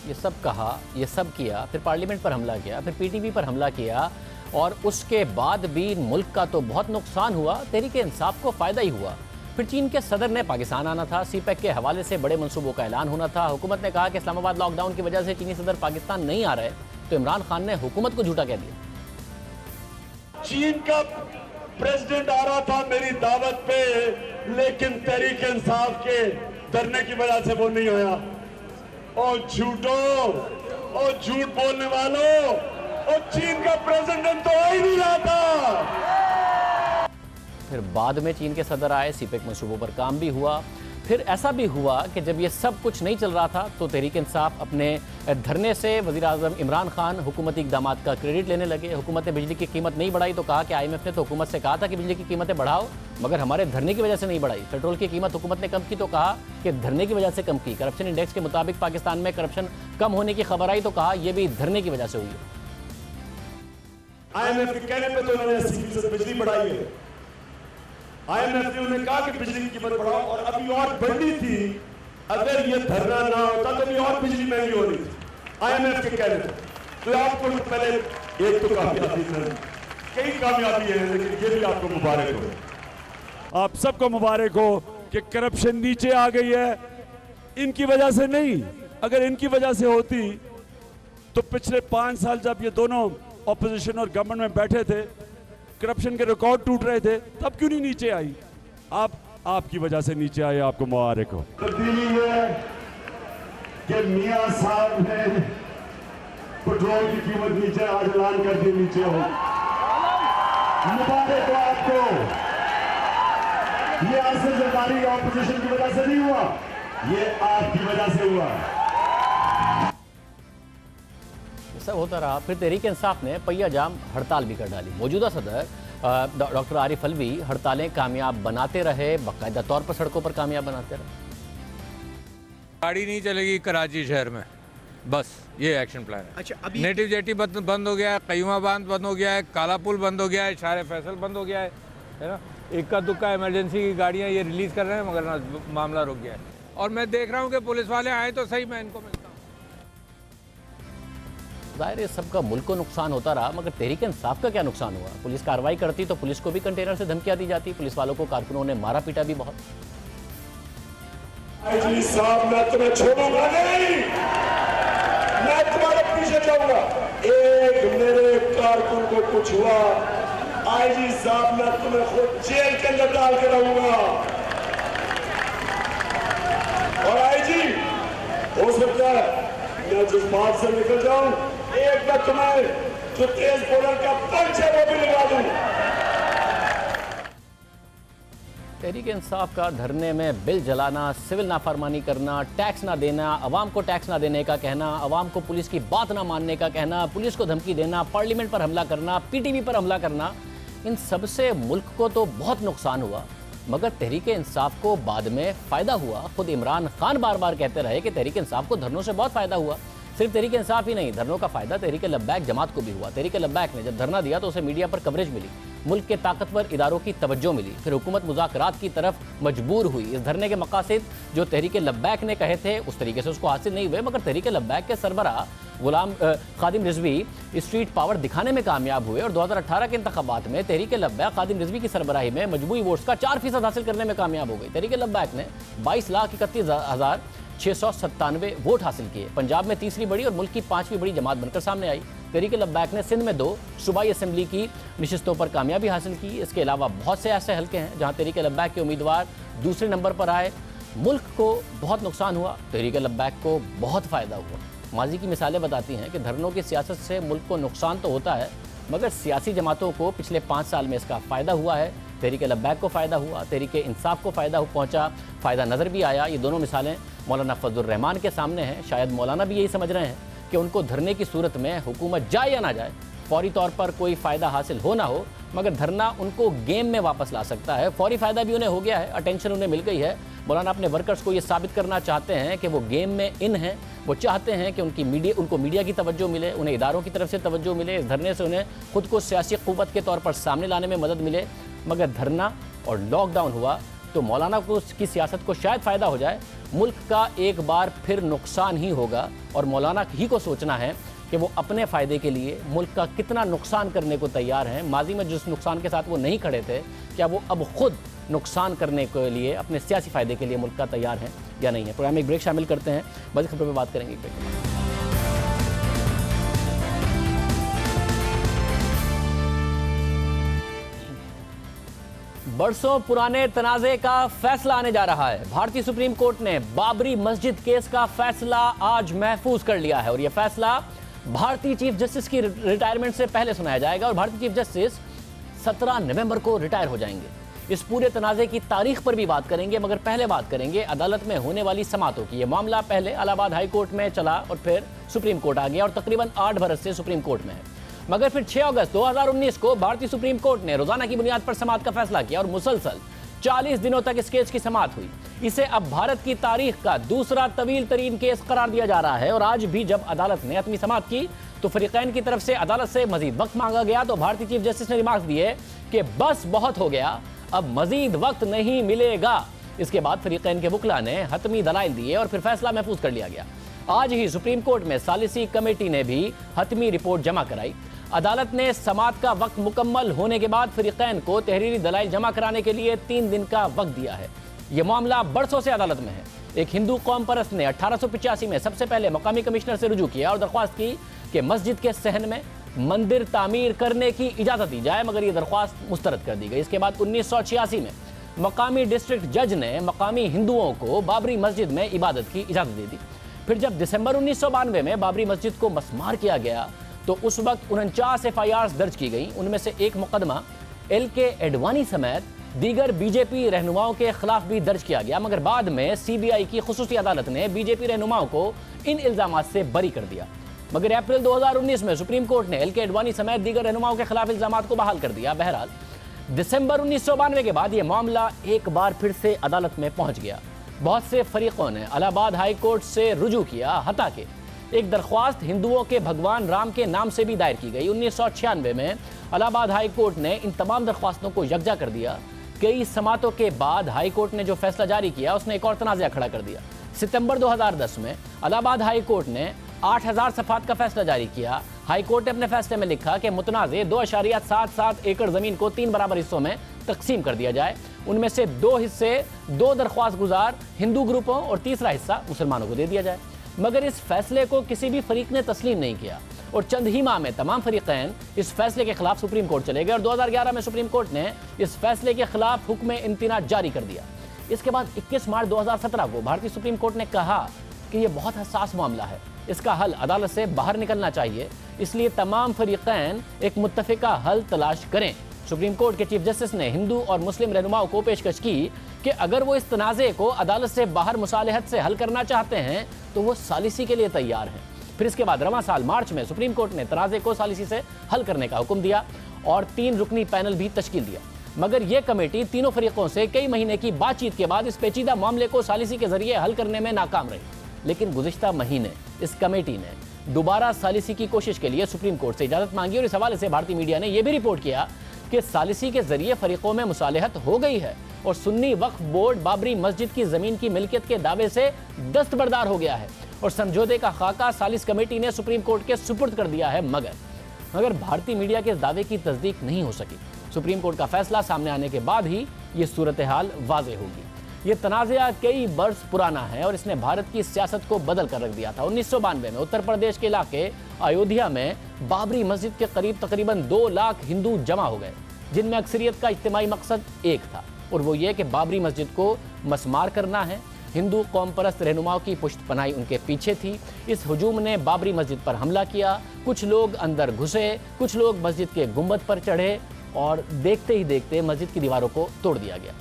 ये सब कहा, ये सब किया, फिर पार्लियामेंट पर हमला किया, फिर पीटीवी पर हमला किया, और उसके बाद भी मुल्क का तो बहुत नुकसान हुआ, तहरीक इंसाफ को फ़ायदा ही हुआ। फिर चीन के सदर ने पाकिस्तान आना था, सीपैक के हवाले से बड़े मंसूबों का ऐलान होना था। हुकूमत ने कहा कि इस्लामाबाद लॉकडाउन की वजह से चीनी सदर पाकिस्तान नहीं आ रहे, तो इमरान खान ने हुकूमत को झूठा कह दिया। चीन का प्रेसिडेंट आ रहा था मेरी दावत पे, लेकिन तहरीक इंसाफ के धरने की वजह से वो नहीं आया। और झूठो, और झूठ बोलने वालों, और चीन का प्रेसिडेंट तो आ ही नहीं रहा था। फिर बाद में चीन के सदर आए, सीपैक मंसूबों पर काम भी हुआ। फिर ऐसा भी हुआ कि जब ये सब कुछ नहीं चल रहा था तो तहरीक इंसाफ अपने धरने से वज़ीर आज़म इमरान खान हुकूमती इक़दामात का क्रेडिट लेने लगे। हुकूमत ने बिजली की कीमत नहीं बढ़ाई तो कहा कि IMF ने तो हुकूमत से कहा था कि बिजली की कीमतें बढ़ाओ, मगर हमारे धरने की वजह से नहीं बढ़ाई। पेट्रोल की कीमत हुकूमत ने कम की तो कहा कि धरने की वजह से कम की। करप्शन इंडेक्स के मुताबिक पाकिस्तान में करप्शन कम होने की खबर आई तो कहा यह भी धरने की वजह से हुई है। IMF के कहने पर तो उन्होंने 80% बिजली बढ़ाई है। IMF ने उन्हें कहा कि बिजली की कीमत बढ़ाओ, और अभी और बढ़नी थी। अगर ये धरना ना होता तो अभी और बिजली महंगी होनी थी IMF के कहने पर। तो आपको पहले एक तो कामयाबी, कई कामयाबी है, लेकिन ये भी आपको मुबारक हो। आप सबको मुबारक हो कि करप्शन नीचे आ गई है। इनकी वजह से नहीं, अगर इनकी वजह से होती तो पिछले 5 साल जब ये दोनों ऑपोजिशन और गवर्नमेंट में बैठे थे, करप्शन के रिकॉर्ड टूट रहे थे, तब क्यों नहीं नीचे आई? आपकी वजह से नीचे आए, आपको मुबारक हो। तब्दीली है कि मियां साहब ने पेट्रोल की कीमत नीचे आज ऐलान कर दी, नीचे हो। मुबारक हो आपको। ये असर सरकारी ऑपोजिशन की वजह से नहीं हुआ, ये आपकी वजह से हुआ। सब होता रहा। फिर तहरीक इंसाफ ने पहिया जाम हड़ताल भी कर डाली। मौजूदा सदर डॉक्टर आरिफ अलवी हड़तालें कामयाब बनाते रहे, बाकायदा तौर पर सड़कों पर कामयाब बनाते रहे। गाड़ी नहीं चलेगी कराची शहर में, बस ये एक्शन प्लान है। अच्छा, अभी नेटिव जेटी बंद हो गया है, कयूमा बांध बंद हो गया है, काला पुल बंद हो गया है, शारे फैसल बंद हो गया है ना। इक्का दुक्का इमरजेंसी की गाड़ियाँ ये रिलीज़ कर रहे हैं, मगर ना मामला रुक गया है। और मैं देख रहा हूँ कि पुलिस वाले आए तो सही, मैं इनको मिलता हूँ। ज़ाहिर है सबका मुल्क को नुकसान होता रहा, मगर तहरीक इंसाफ का क्या नुकसान हुआ? पुलिस कार्रवाई करती तो पुलिस को भी कंटेनर से धमकियां दी जाती, पुलिस वालों को कारकुनों ने मारा पीटा भी बहुत। आईजी साहब, मैं तुम्हें छोड़ूंगा नहीं, मैं तुम्हारे पीछे जाऊंगा। एक मेरे कारकुन को कुछ हुआ, आईजी साहब मैं तुम्हें खुद जेल के अंदर डाल के रहूंगा। और आईजी हो सकता है मैं जिस बात से निकल जाऊं, एक बार तुम्हें जो तेज बोलर का पंच है वो भी लगा दूं। तहरीक इंसाफ का धरने में बिल जलाना, सिविल नाफरमानी करना, टैक्स ना देना, अवाम को टैक्स ना देने का कहना, अवाम को पुलिस की बात ना मानने का कहना, पुलिस को धमकी देना, पार्लियामेंट पर हमला करना, पीटीवी पर हमला करना, इन सब से मुल्क को तो बहुत नुकसान हुआ, मगर तहरीक इंसाफ को बाद में फ़ायदा हुआ। खुद इमरान खान बार बार कहते रहे कि तहरीक इंसाफ को धरनों से बहुत फ़ायदा हुआ। सिर्फ तहरीक इंसाफ ही नहीं, धरनों का फ़ायदा तहरीक लब्बैक जमात को भी हुआ। तहरीक लब्बैक ने जब धरना दिया तो उसे मीडिया पर कवरेज मिली, मुल्क के ताकतवर इदारों की तवज्जो मिली, फिर हुकूमत मुज़ाकरात की तरफ मजबूर हुई। इस धरने के मकासद जो तहरीक लब्बैक ने कहे थे उस तरीके से उसको हासिल नहीं हुए, मगर तहरीक लब्बैक के सरबराह गुलाम खादिम रिजवी स्ट्रीट पावर दिखाने में कामयाब हुए और 2018 के इंतखाबात में तहरीक लब्बैक खादिम रिजवी की सरबराही में मजबूरी वोट्स का 4% हासिल करने में कामयाब हो गई। तहरीक लब्बैक ने 22,31,697 वोट हासिल किए। पंजाब में तीसरी बड़ी और मुल्क की 5वीं बड़ी जमात बनकर सामने आई। तहरीक लब्बैक ने सिंध में 2 सूबाई असम्बली की नशिस्तों पर कामयाबी हासिल की। इसके अलावा बहुत से ऐसे हल्के हैं जहाँ तहरीक लब्बैक के उम्मीदवार दूसरे नंबर पर आए। मुल्क को बहुत नुकसान हुआ, तहरीक लब्बैक को बहुत फ़ायदा हुआ। माजी की मिसालें बताती हैं कि धरनों की सियासत से मुल्क को नुकसान तो होता है, मगर सियासी जमातों को पिछले 5 साल में इसका फ़ायदा हुआ है। तहरीक लब्बैक को फ़ायदा हुआ, तहरीक इंसाफ को फ़ायदा पहुंचा, फ़ायदा नज़र भी आया। ये दोनों मिसालें मौलाना फजलुर रहमान के सामने हैं। शायद मौलाना भी यही समझ रहे हैं कि उनको धरने की सूरत में हुकूमत जाए या ना जाए, फौरी तौर पर कोई फ़ायदा हासिल हो ना हो, मगर धरना उनको गेम में वापस ला सकता है। फौरी फ़ायदा भी उन्हें हो गया है, अटेंशन उन्हें मिल गई है। मौलाना अपने वर्कर्स को ये साबित करना चाहते हैं कि वो गेम में इन हैं। वो चाहते हैं कि उनको मीडिया की तवज्जो मिले, उन्हें इदारों की तरफ से तवज्जो मिले। इस धरने से उन्हें खुद को सियासी क़ुव्वत के तौर पर सामने लाने में मदद मिले। मगर धरना और लॉकडाउन हुआ तो मौलाना को की सियासत को शायद फ़ायदा हो जाए, मुल्क का एक बार फिर नुकसान ही होगा। और मौलाना ही को सोचना है कि वो अपने फ़ायदे के लिए मुल्क का कितना नुकसान करने को तैयार हैं। माजी में जिस नुकसान के साथ वो नहीं खड़े थे, क्या वो अब खुद नुकसान करने के लिए अपने सियासी फ़ायदे के लिए मुल्क का तैयार हैं या नहीं है। प्रोग्राम में एक ब्रेक शामिल करते हैं, बड़ी खबरों पर बात करेंगे। बरसों पुराने तनाज़े का फैसला आने जा रहा है। भारतीय सुप्रीम कोर्ट ने बाबरी मस्जिद केस का फैसला आज महफूज कर लिया है और यह फैसला भारतीय चीफ जस्टिस की रिटायरमेंट से पहले सुनाया जाएगा और भारतीय चीफ जस्टिस 17 नवंबर को रिटायर हो जाएंगे। इस पूरे तनाज़े की तारीख पर भी बात करेंगे, मगर पहले बात करेंगे अदालत में होने वाली समातों की। यह मामला पहले इलाहाबाद हाई कोर्ट में चला और फिर सुप्रीम कोर्ट आ गया और तकरीबन 8 बरस से सुप्रीम कोर्ट में है। मगर फिर 6 अगस्त 2019 को भारतीय सुप्रीम कोर्ट ने रोजाना की बुनियाद पर समात का फैसला किया और मुसलसल 40 दिनों तक इस केस की समात हुई। इसे अब भारत की तारीख का दूसरा तवील तरीन केस करार दिया जा रहा है। और आज भी जब अदालत ने अपनी समात की तो फरीकैन की तरफ से अदालत से मजीद वक्त मांगा गया तो भारतीय चीफ जस्टिस ने रिमार्क्स दिए कि बस बहुत हो गया, अब मजीद वक्त नहीं मिलेगा। इसके बाद फरीकैन के वकील ने हतमी दलाइल दिए और फिर फैसला महफूज कर लिया गया। आज ही सुप्रीम कोर्ट में सालिसी कमेटी ने भी हतमी रिपोर्ट जमा कराई। अदालत ने समात का वक्त मुकम्मल होने के बाद फरीकैन को तहरीरी दलाइल जमा कराने के लिए 3 दिन का वक्त दिया है। यह मामला बरसों से अदालत में है। एक हिंदू कौम परस्त ने 1885 में सबसे पहले मकामी कमिश्नर से रुजू किया और दरख्वास्त की कि मस्जिद के सहन में मंदिर तामीर करने की इजाज़त दी जाए, मगर यह दरख्वास्त मुस्तरद कर दी गई। इसके बाद 1986 में मकामी डिस्ट्रिक्ट जज ने मकामी हिंदुओं को बाबरी मस्जिद में इबादत की इजाज़त दे दी। फिर जब दिसंबर 1992 में बाबरी मस्जिद को मसमार किया गया तो उस वक्त 49 FIRs दर्ज की गई। उनमें से एक मुकदमा LK एडवाणी समेत दीगर बीजेपी रहनुमाओं के खिलाफ भी दर्ज किया गया, मगर बाद में CBI की खुसूसी अदालत ने बीजेपी रहनुमाओं को इन इल्जामात से बरी कर दिया। मगर अप्रैल 2019 में सुप्रीम कोर्ट ने LK एडवाणी समेत दीगर रहनुमाओं के खिलाफ इल्जामात को बहाल कर दिया। बहरहाल दिसंबर 1992 के बाद यह मामला एक बार फिर से अदालत में पहुंच गया। बहुत से फरीकों ने इलाहाबाद हाई कोर्ट से रुजू किया। हता के एक दरख्वास्त हिंदुओं के भगवान राम के नाम से भी दायर की गई। 1996 में इलाहाबाद हाई कोर्ट ने इन तमाम दरख्वास्तों को यकजा कर दिया। कई समातों के बाद हाई कोर्ट ने जो फैसला जारी किया उसने एक और तनाज़ा खड़ा कर दिया। सितंबर 2010 में इलाहाबाद हाई कोर्ट ने 8000 सफ़ात का फैसला जारी किया। हाई कोर्ट ने अपने फैसले में लिखा कि मुतनाज़े 2.77 एकड़ ज़मीन को 3 बराबर हिस्सों में तकसीम कर दिया जाए। उनमें से 2 हिस्से 2 दरख्वास्त गुजार हिंदू ग्रुपों और तीसरा हिस्सा मुसलमानों को दे दिया जाए। मगर इस फैसले को किसी भी फरीक ने तस्लीम नहीं किया और चंद ही माह में तमाम फरीकैन इस फैसले के खिलाफ सुप्रीम कोर्ट चले गए और 2011 में सुप्रीम कोर्ट ने इस फैसले के खिलाफ हुक्म इम्तिनाअ जारी कर दिया। इसके बाद 21 मार्च 2017 को भारतीय सुप्रीम कोर्ट ने कहा कि यह बहुत हसास मामला है, इसका हल अदालत से बाहर निकलना चाहिए, इसलिए तमाम फरीकैन एक मुत्तफ़िका हल तलाश करें। सुप्रीम कोर्ट के चीफ जस्टिस ने हिंदू और मुस्लिम रहनुमाओं को पेशकश की कि अगर वो इस तनाज़े को अदालत से बाहर मुसालहत से हल करना चाहते हैं तो वो सालिसी के लिए तैयार हैं। फिर इसके बाद रवां साल मार्च में सुप्रीम कोर्ट ने तनाज़े को सालिसी से हल करने का हुक्म दिया और 3 रुकनी पैनल भी तश्कील दिया। मगर यह कमेटी तीनों फरीकों से कई महीने की बातचीत के बाद इस पेचीदा मामले को सालिसी के जरिए हल करने में नाकाम रही। लेकिन गुज़िश्ता महीने इस कमेटी ने दोबारा सालिसी की कोशिश के लिए सुप्रीम कोर्ट से इजाज़त मांगी और इस हवाले से भारतीय मीडिया ने यह भी रिपोर्ट किया कि सालिसी के जरिए फरीकों में मुसालहत हो गई है और सुन्नी वक्फ बोर्ड बाबरी मस्जिद की जमीन की मिल्कियत के दावे से दस्तबरदार हो गया है और समझौते का खाका सालिस कमेटी ने सुप्रीम कोर्ट के सुपुर्द कर दिया है। मगर भारतीय मीडिया के इस दावे की तस्दीक नहीं हो सकी। सुप्रीम कोर्ट का फैसला सामने आने के बाद ही ये सूरत हाल वाज़ेह होगी। ये तनाज़ा कई बरस पुराना है और इसने भारत की सियासत को बदल कर रख दिया था। 1992 में उत्तर प्रदेश के इलाके अयोध्या में बाबरी मस्जिद के करीब तकरीबन 2 लाख हिंदू जमा हो गए, जिनमें अक्सरियत का इज्तिमाई मकसद एक था और वो ये कि बाबरी मस्जिद को मसमार करना है, हिंदू कौम परस्त रहनुमाओं की पुष्टपनाही उनके पीछे थी। इस हुजूम ने बाबरी मस्जिद पर हमला किया, कुछ लोग अंदर घुसे, कुछ लोग मस्जिद के गुंबद पर चढ़े और देखते ही देखते मस्जिद की दीवारों को तोड़ दिया गया।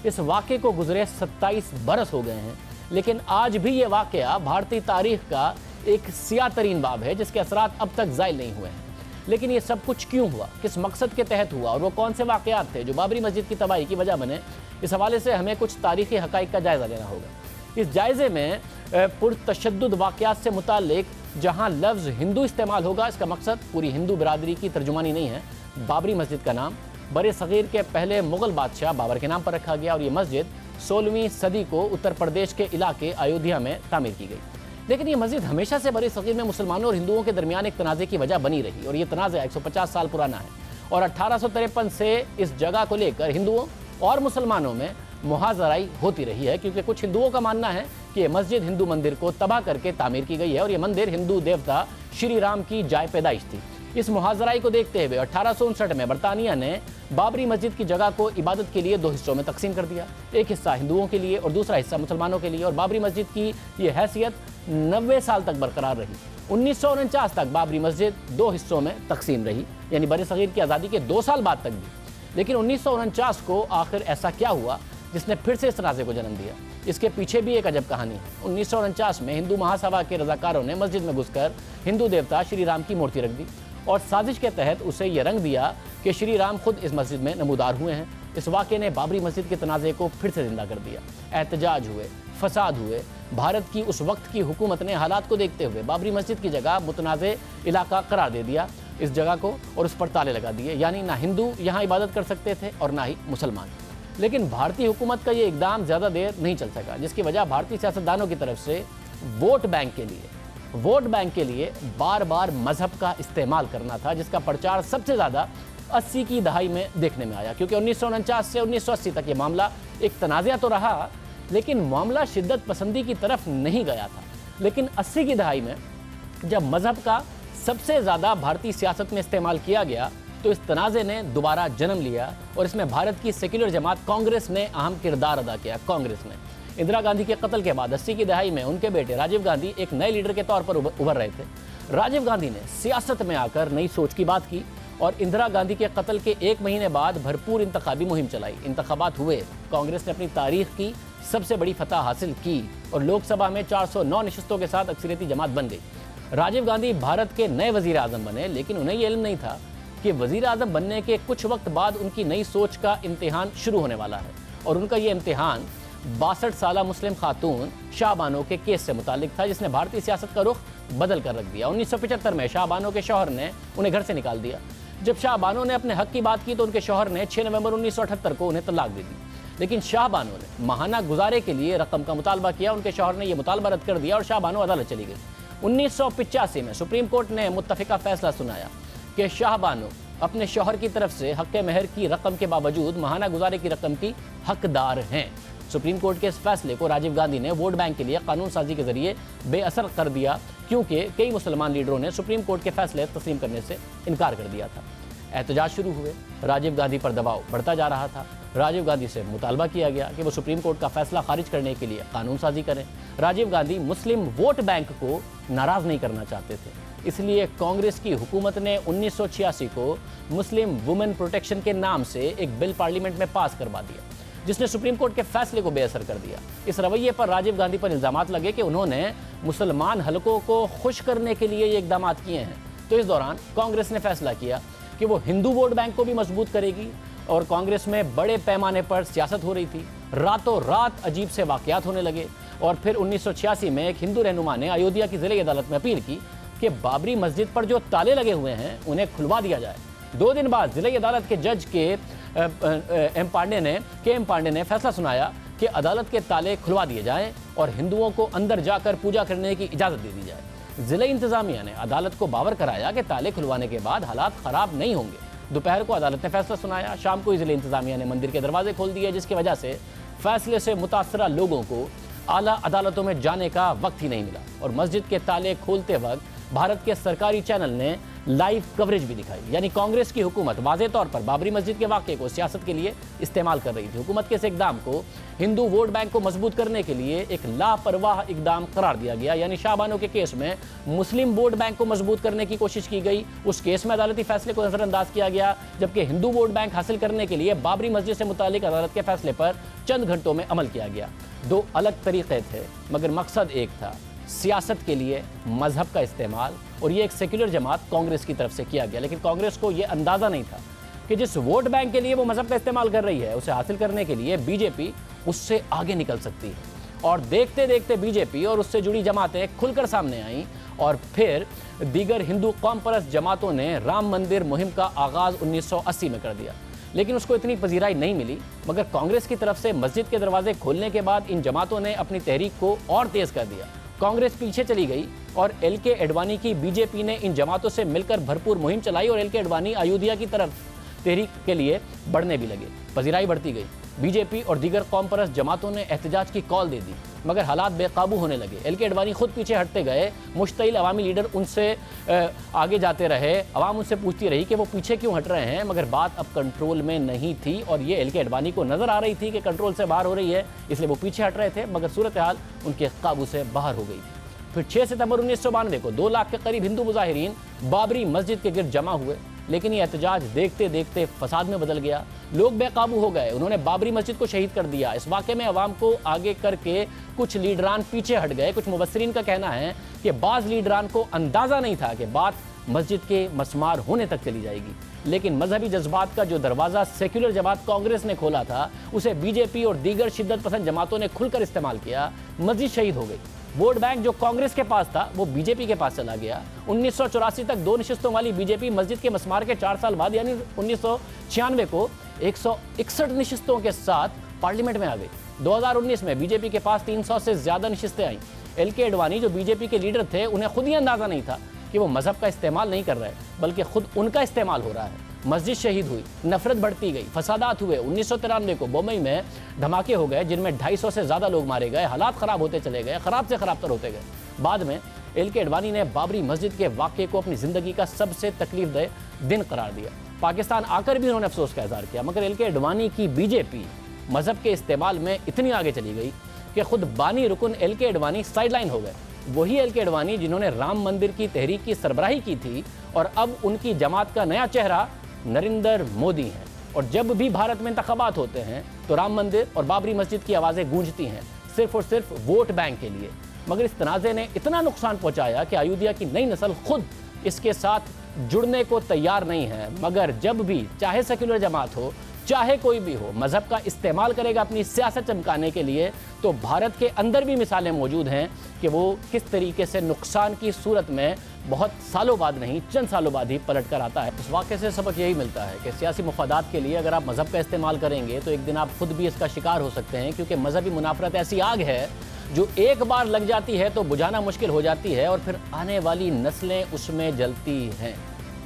इस वाक़े को गुजरे 27 बरस हो गए हैं, लेकिन आज भी ये वाक़या भारतीय तारीख का एक सियाह तरीन बाब है जिसके असरात अब तक ज़ाइल नहीं हुए हैं। लेकिन ये सब कुछ क्यों हुआ, किस मकसद के तहत हुआ और वो कौन से वाक़यात थे जो बाबरी मस्जिद की तबाही की वजह बने, इस हवाले से हमें कुछ तारीख़ी हक़ाइक़ का जायज़ा लेना होगा। इस जायज़े में पुरतशद्दुद वाक़यात से मुताल्लिक जहाँ लफ्ज़ हिंदू इस्तेमाल होगा, इसका मकसद पूरी हिंदू बिरादरी की तर्जुमानी नहीं है। बाबरी मस्जिद का नाम बरे सग़ीर के पहले मुग़ल बादशाह बाबर के नाम पर रखा गया और ये मस्जिद 16वीं सदी को उत्तर प्रदेश के इलाके अयोध्या में तामीर की गई। लेकिन ये मस्जिद हमेशा से बरे सग़ीर में मुसलमानों और हिंदुओं के दरमियान एक तनाज़े की वजह बनी रही और ये तनाज़ा 150 साल पुराना है और 1853 से इस जगह को लेकर हिंदुओं और मुसलमानों में मुहाज़राई होती रही है, क्योंकि कुछ हिंदुओं का मानना है कि ये मस्जिद हिंदू मंदिर को तबाह करके तामीर की गई है और ये मंदिर हिंदू देवता श्री राम की जाय पैदाइश थी। इस मुहाज़राई को देखते हुए 1859 में बरतानिया ने बाबरी मस्जिद की जगह को इबादत के लिए 2 हिस्सों में तकसीम कर दिया, एक हिस्सा हिंदुओं के लिए और दूसरा हिस्सा मुसलमानों के लिए। और बाबरी मस्जिद की ये हैसियत 90 साल तक बरकरार रही। 1949 तक बाबरी मस्जिद 2 हिस्सों में तकसीम रही, यानी बरे सग़ीर की आज़ादी के 2 साल बाद तक भी। लेकिन 1949 को आखिर ऐसा क्या हुआ जिसने फिर से इस तनाज़े को जन्म दिया? इसके पीछे भी एक अजब कहानी है। 1949 में हिंदू महासभा के रज़ाकारों ने मस्जिद में घुसकर हिंदू देवता श्री राम की मूर्ति रख दी और साजिश के तहत उसे यह रंग दिया कि श्री राम खुद इस मस्जिद में नमूदार हुए हैं। इस वाक़े ने बाबरी मस्जिद के तनाज़े को फिर से जिंदा कर दिया। एहतजाज हुए, फसाद हुए। भारत की उस वक्त की हुकूमत ने हालात को देखते हुए बाबरी मस्जिद की जगह मुतनाज़े इलाका करार दे दिया इस जगह को और उस पर ताले लगा दिए, यानी ना हिंदू यहाँ इबादत कर सकते थे और ना ही मुसलमान। लेकिन भारतीय हुकूमत का ये इकदाम ज़्यादा देर नहीं चल सका, जिसकी वजह भारतीय सियासतदानों की तरफ से वोट बैंक के लिए बार बार मजहब का इस्तेमाल करना था, जिसका प्रचार सबसे ज़्यादा 80 की दहाई में देखने में आया। क्योंकि 1949 से 1980 तक ये मामला एक तनाज़ा तो रहा, लेकिन मामला शिद्दत पसंदी की तरफ नहीं गया था। लेकिन 80 की दहाई में जब मजहब का सबसे ज़्यादा भारतीय सियासत में इस्तेमाल किया गया तो इस तनाज़े ने दोबारा जन्म लिया और इसमें भारत की सेक्युलर जमात कांग्रेस ने अहम किरदार अदा किया। कांग्रेस ने इंदिरा गांधी के कत्ल के बाद 80 की दहाई में उनके बेटे राजीव गांधी एक नए लीडर के तौर पर उभर रहे थे। राजीव गांधी ने सियासत में आकर नई सोच की बात की और इंदिरा गांधी के कत्ल के 1 महीने बाद भरपूर इंतखाबी मुहिम चलाई। इंतखाबात हुए, कांग्रेस ने अपनी तारीख की सबसे बड़ी फतह हासिल की और लोकसभा में 409 नशिस्तों के साथ अक्सरियती जमात बन गई। राजीव गांधी भारत के नए वजीर आज़म बने, लेकिन उन्हें यह इल्म नहीं था कि वजीर आज़म बनने के कुछ वक्त बाद उनकी नई सोच का इम्तिहान शुरू होने वाला है। और उनका ये इम्तिहान 62 साला मुस्लिम खातून शाह बानो के केस से मुतालिक था, जिसने भारतीय सियासत का रुख बदल कर रख दिया। 1975 में शाह बानो के शौहर ने उन्हें घर से निकाल दिया। जब शाह बानो ने अपने हक की बात की तो उनके शौहर ने 6 नवंबर 1978 को उन्हें तलाक दे दी। लेकिन शाह बानो ने माहाना गुजारे के लिए रकम का मुतालबा किया। उनके शौहर ने यह मुतालबा रद्द कर दिया और शाह बानो अदालत चली गई। 1985 में सुप्रीम कोर्ट ने मुत्तफिका फैसला सुनाया कि शाह बानो अपने शौहर की तरफ से हक़ महर की रकम के बावजूद माहाना गुजारे की रकम की हकदार हैं। सुप्रीम कोर्ट के इस फैसले को राजीव गांधी ने वोट बैंक के लिए कानून साजी के जरिए बेअसर कर दिया, क्योंकि कई मुसलमान लीडरों ने सुप्रीम कोर्ट के फैसले तस्लीम करने से इनकार कर दिया था। एहतजाज शुरू हुए, राजीव गांधी पर दबाव बढ़ता जा रहा था। राजीव गांधी से मुतालबा किया गया कि वो सुप्रीम कोर्ट का फैसला खारिज करने के लिए कानून साजी करें। राजीव गांधी मुस्लिम वोट बैंक को नाराज़ नहीं करना चाहते थे, इसलिए कांग्रेस की हुकूमत ने 1986 को मुस्लिम वुमेन प्रोटेक्शन के नाम से एक बिल पार्लियामेंट में पास करवा दिया, जिसने सुप्रीम कोर्ट के फैसले को बेअसर कर दिया। इस रवैये पर राजीव गांधी पर इल्ज़ामात लगे कि उन्होंने मुसलमान हलकों को खुश करने के लिए ये इकदाम किए हैं। तो इस दौरान कांग्रेस ने फैसला किया कि वो हिंदू वोट बैंक को भी मजबूत करेगी और कांग्रेस में बड़े पैमाने पर सियासत हो रही थी। रातों रात अजीब से वाक़यात होने लगे और फिर 1986 में एक हिंदू रहनुमा ने अयोध्या की ज़िले अदालत में अपील की कि बाबरी मस्जिद पर जो ताले लगे हुए हैं उन्हें खुलवा दिया जाए। 2 दिन बाद ज़िले अदालत के जज के एम पांडे ने फैसला सुनाया कि अदालत के ताले खुलवा दिए जाएं और हिंदुओं को अंदर जाकर पूजा करने की इजाज़त दे दी जाए। ज़िला इंतज़ामिया ने अदालत को बावर कराया कि ताले खुलवाने के बाद हालात ख़राब नहीं होंगे। दोपहर को अदालत ने फैसला सुनाया। शाम को ज़िला इंतज़ामिया ने मंदिर के दरवाजे खोल दिए, जिसकी वजह से फैसले से मुतासरा लोगों को आला अदालतों में जाने का वक्त ही नहीं मिला और मस्जिद के ताले खोलते वक्त भारत के सरकारी चैनल ने लाइव कवरेज भी दिखाई। यानी कांग्रेस की हुकूमत वाज़ेह तौर पर बाबरी मस्जिद के वाक़े को सियासत के लिए इस्तेमाल कर रही थी। हुकूमत के इस इक़दाम को हिंदू वोट बैंक को मजबूत करने के लिए एक लापरवाह इक़दाम करार दिया गया। यानी शाहबानो के केस में मुस्लिम वोट बैंक को मजबूत करने की कोशिश की गई, उस केस में अदालती फैसले को नजरअंदाज किया गया, जबकि हिंदू वोट बैंक हासिल करने के लिए बाबरी मस्जिद से मुतालिक अदालत के फैसले पर चंद घंटों में अमल किया गया। दो अलग तरीके थे मगर मकसद एक था, सियासत के लिए मजहब का इस्तेमाल। और ये एक सेक्युलर जमात कांग्रेस की तरफ से किया गया, लेकिन कांग्रेस को ये अंदाज़ा नहीं था कि जिस वोट बैंक के लिए वो मजहब का इस्तेमाल कर रही है उसे हासिल करने के लिए बीजेपी उससे आगे निकल सकती है। और देखते देखते बीजेपी और उससे जुड़ी जमातें खुलकर सामने आईं और फिर दीगर हिंदू कौम परस्त जमातों ने राम मंदिर मुहिम का आगाज़ 1980 में कर दिया, लेकिन उसको इतनी पजीराई नहीं मिली। मगर कांग्रेस की तरफ से मस्जिद के दरवाजे खोलने के बाद इन जमातों ने अपनी तहरीक को और तेज़ कर दिया। कांग्रेस पीछे चली गई और एल.के. एडवाणी की बीजेपी ने इन जमातों से मिलकर भरपूर मुहिम चलाई और एल.के. एडवाणी अयोध्या की तरफ तहरीक के लिए बढ़ने भी लगे। पजीराई बढ़ती गई। बीजेपी और दीगर कौम परस्त जमातों ने एहतजाज की कॉल दे दी, मगर हालात बेकाबू होने लगे। एल.के. एडवाणी खुद पीछे हटते गए, मुश्तइल अवामी लीडर उनसे आगे जाते रहे। अवाम उनसे पूछती रही कि वो पीछे क्यों हट रहे हैं, मगर बात अब कंट्रोल में नहीं थी और ये एल.के. एडवाणी को नज़र आ रही थी कि कंट्रोल से बाहर हो रही है, इसलिए वो पीछे हट रहे थे। मगर सूरत हाल उनके काबू से बाहर हो गई। फिर 6 सितंबर 1992 को 2 लाख के करीब हिंदू मुजाहिरीन बाबरी मस्जिद के गिर्द जमा हुए, लेकिन ये एहतजाज देखते देखते फसाद में बदल गया। लोग बेकाबू हो गए, उन्होंने बाबरी मस्जिद को शहीद कर दिया। इस वाक़े में अवाम को आगे करके कुछ लीडरान पीछे हट गए। कुछ मुबस्सिरीन का कहना है कि बाज़ लीडरान को अंदाज़ा नहीं था कि बात मस्जिद के मस्मार होने तक चली जाएगी, लेकिन मजहबी जज्बात का जो दरवाज़ा सेक्युलर जमात कांग्रेस ने खोला था उसे बीजेपी और दीगर शिद्दत पसंद जमातों ने खुलकर इस्तेमाल किया। मस्जिद शहीद हो गई। वोट बैंक जो कांग्रेस के पास था वो बीजेपी के पास चला गया। 1984 तक 2 नशिस्तों वाली बीजेपी मस्जिद के मस्मार के 4 साल बाद यानी 1996 को 161 नशिस्तों के साथ पार्लियामेंट में आ गई। 2019 में बीजेपी के पास 300 से ज़्यादा नशिस्तें आईं। एल.के. एडवाणी जो बीजेपी के लीडर थे, उन्हें खुद ही अंदाज़ा नहीं था कि वो मजहब का इस्तेमाल नहीं कर रहे, बल्कि खुद उनका इस्तेमाल हो रहा है। मस्जिद शहीद हुई, नफरत बढ़ती गई, फसादात हुए। 1993 को बम्बई में धमाके हो गए जिनमें 250 से ज़्यादा लोग मारे गए। हालात ख़राब होते चले गए, ख़राब से ख़राब तर होते गए। बाद में एल.के. एडवाणी ने बाबरी मस्जिद के वाक़े को अपनी ज़िंदगी का सबसे तकलीफदेह दिन करार दिया। पाकिस्तान आकर भी उन्होंने अफसोस का इज़हार किया, मगर एल.के. एडवाणी की बीजेपी मजहब के इस्तेमाल में इतनी आगे चली गई कि खुद बानी रुकन एल.के. एडवाणी साइडलाइन हो गए। वही एल.के. एडवाणी जिन्होंने राम मंदिर की तहरीक की सरबराही की थी, और अब उनकी जमात का नया चेहरा नरेंद्र मोदी हैं। और जब भी भारत में इंतखाबात होते हैं तो राम मंदिर और बाबरी मस्जिद की आवाज़ें गूंजती हैं, सिर्फ और सिर्फ वोट बैंक के लिए। मगर इस तनाज़े ने इतना नुकसान पहुंचाया कि अयोध्या की नई नस्ल खुद इसके साथ जुड़ने को तैयार नहीं है। मगर जब भी चाहे सेक्युलर जमात हो, चाहे कोई भी हो, मजहब का इस्तेमाल करेगा अपनी सियासत चमकाने के लिए, तो भारत के अंदर भी मिसालें मौजूद हैं कि वो किस तरीके से नुकसान की सूरत में बहुत सालों बाद नहीं, चंद सालों बाद ही पलट कर आता है। इस वाक़े से सबक यही मिलता है कि सियासी मुफादात के लिए अगर आप मजहब का इस्तेमाल करेंगे तो एक दिन आप खुद भी इसका शिकार हो सकते हैं, क्योंकि मजहबी मुनाफरत ऐसी आग है जो एक बार लग जाती है तो बुझाना मुश्किल हो जाती है, और फिर आने वाली नस्लें उसमें जलती हैं।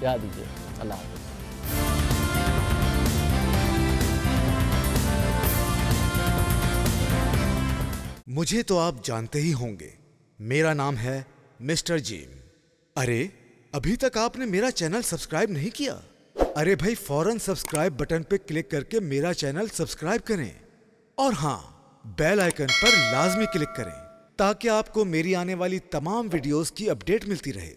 याद दीजिए। अल्लाह हाफ़िज़। मुझे तो आप जानते ही होंगे, मेरा नाम है मिस्टर जीम। अरे अभी तक आपने मेरा चैनल सब्सक्राइब नहीं किया? अरे भाई फौरन सब्सक्राइब बटन पे क्लिक करके मेरा चैनल सब्सक्राइब करें, और हाँ, बेल आइकन पर लाजमी क्लिक करें ताकि आपको मेरी आने वाली तमाम वीडियोस की अपडेट मिलती रहे।